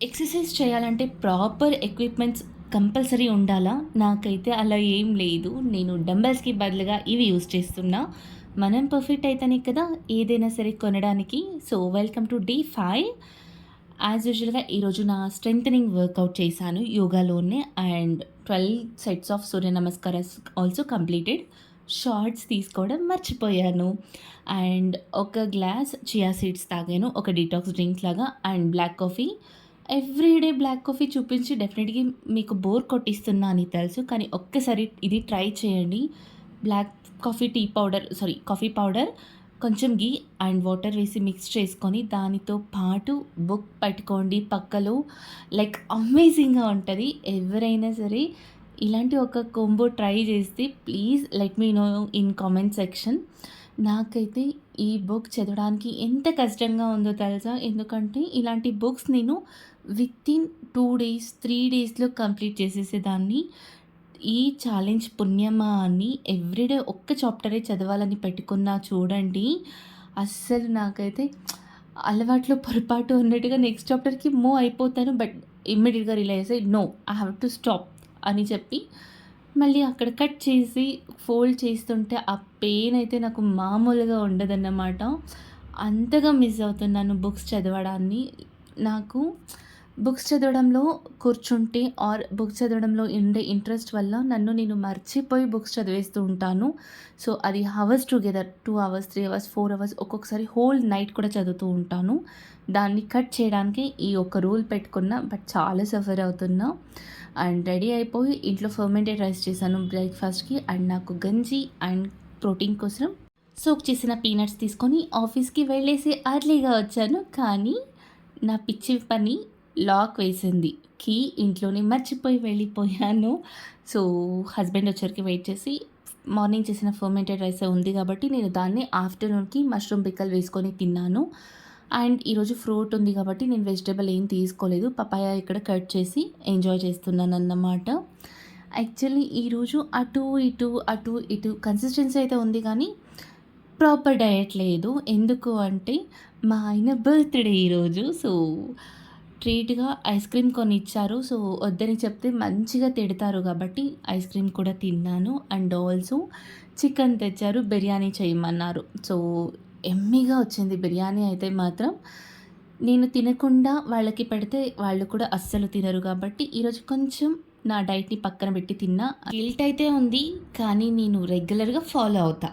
Exercise చేయాలంటే proper equipments compulsory ఉండాలా? నాకైతే అలా ఏం లేదు. నేను డంబెల్స్‌కి బదులుగా ఇవి యూజ్ చేస్తున్నా. మనం పర్ఫెక్ట్ అయితేనే కదా ఏదైనా సరే కొనడానికి. So, welcome to day 5. As యూజువల్‌గా ఈరోజు నా స్ట్రెంథెనింగ్ వర్కౌట్ చేశాను యోగాలోనే and 12 sets of Surya namaskaras also completed. Shorts తీసుకోవడం మర్చిపోయాను. అండ్ ఒక గ్లాస్ చియా సీడ్స్ తాగాను. ఒక డీటాక్స్ డ్రింక్ లాగా and black coffee. Everyday black coffee చూపించి డెఫినెట్‌గా మీకు బోర్ కొట్టిస్తున్నా అని తెలుసు. కానీ ఒక్కసారి ఇది ట్రై చేయండి. బ్లాక్ కాఫీ పౌడర్, కొంచెం ఘీ అండ్ వాటర్ వేసి మిక్స్ చేసుకొని దానితో పాటు బుక్ పెట్టుకోండి పక్కలో. లైక్ అమేజింగ్‌గా ఉంటది. ఎవరైనా సరే ఇలాంటి ఒక కాంబో ట్రై చేస్తే please let me know in comment section. నాకైతే ఈ బుక్ చదవడానికి ఎంత కష్టంగా ఉందో తెలుసా? ఎందుకంటే ఇలాంటి బుక్స్ నేను వితిన్ 2 డేస్, 3 డేస్‌లో కంప్లీట్ చేసేసేదాన్ని. ఈ ఛాలెంజ్ పుణ్యమా అని ఎవ్రీడే ఒక్క చాప్టరే చదవాలని పెట్టుకున్నా చూడండి. అస్సలు నాకైతే అలవాట్లో పొరపాటు అన్నట్టుగా నెక్స్ట్ చాప్టర్‌కి మూవ్ అయిపోతాను. బట్ ఇమ్మీడియేట్‌గా రియలైజ్ అయ్యి no, I have to stop అని చెప్పి మళ్ళీ అక్కడ కట్ చేసి ఫోల్డ్ చేస్తుంటే ఆ పెయిన్ అయితే నాకు మామూలుగా ఉండదన్నమాట. అంతగా మిస్ అవుతున్నాను బుక్స్ చదవడాన్ని. నాకు బుక్స్ చదవడంలో కూర్చుంటే ఆర్ బుక్స్ చదవడంలో ఉండే ఇంట్రెస్ట్ వల్ల నన్ను నేను మర్చిపోయి బుక్స్ చదివేస్తూ ఉంటాను. సో, అది hours together 2 hours, 3 hours, 4 hours ఒక్కొక్కసారి హోల్ నైట్ కూడా చదువుతూ ఉంటాను. దాన్ని కట్ చేయడానికి ఈ ఒక్క రూల్ పెట్టుకున్నా. బట్ చాలా సఫర్ అవుతున్నా. అండ్ రెడీ అయిపోయి ఇంట్లో ఫర్మెంటెడ్ రైస్ చేశాను బ్రేక్‌ఫాస్ట్‌కి. అండ్ నాకు గంజి అండ్ ప్రోటీన్ కోసం సోక్ చేసిన పీనట్స్ తీసుకొని ఆఫీస్‌కి వెళ్ళేసి ఎర్లీగా వచ్చాను. కానీ నా పిచ్చి పని లాక్ వేసింది. కీ ఇంట్లోనే మర్చిపోయి వెళ్ళిపోయాను. సో, హస్బెండ్ వచ్చరికి వెయిట్ చేసి మార్నింగ్ చేసిన ఫర్మెంటెడ్ రైస్ ఉంది కాబట్టి నేను దాన్ని ఆఫ్టర్‌నూన్‌కి మష్రూమ్ పిక్కల్ వేసుకొని తిన్నాను. అండ్ ఈరోజు ఫ్రూట్ ఉంది కాబట్టి నేను వెజిటబుల్ ఏం తీసుకోలేదు. పపాయ ఇక్కడ కట్ చేసి ఎంజాయ్ చేస్తున్నానన్నమాట. యాక్చువల్లీ ఈరోజు అటు ఇటు కన్సిస్టెన్సీ అయితే ఉంది కానీ ప్రాపర్ డయట్ లేదు. ఎందుకు అంటే మా ఆయన బర్త్‌డే ఈరోజు. సో, ట్రీట్‌గా ఐస్ క్రీమ్ కొనిచ్చారు. సో, వద్దని చెప్తే మంచిగా తిడతారు కాబట్టి ఐస్ క్రీమ్ కూడా తిన్నాను. అండ్ ఆల్సో చికెన్ తెచ్చారు. బిర్యానీ చేయమన్నారు. సో, యమ్మీగా వచ్చింది బిర్యానీ అయితే మాత్రం. నేను తినకుండా వాళ్ళకి పెడితే వాళ్ళు కూడా అస్సలు తినరు కాబట్టి ఈరోజు కొంచెం నా డైట్‌ని పక్కన పెట్టి తిన్నా. గిల్ట్ అయితే ఉంది. కానీ నేను రెగ్యులర్‌గా ఫాలో అవుతా.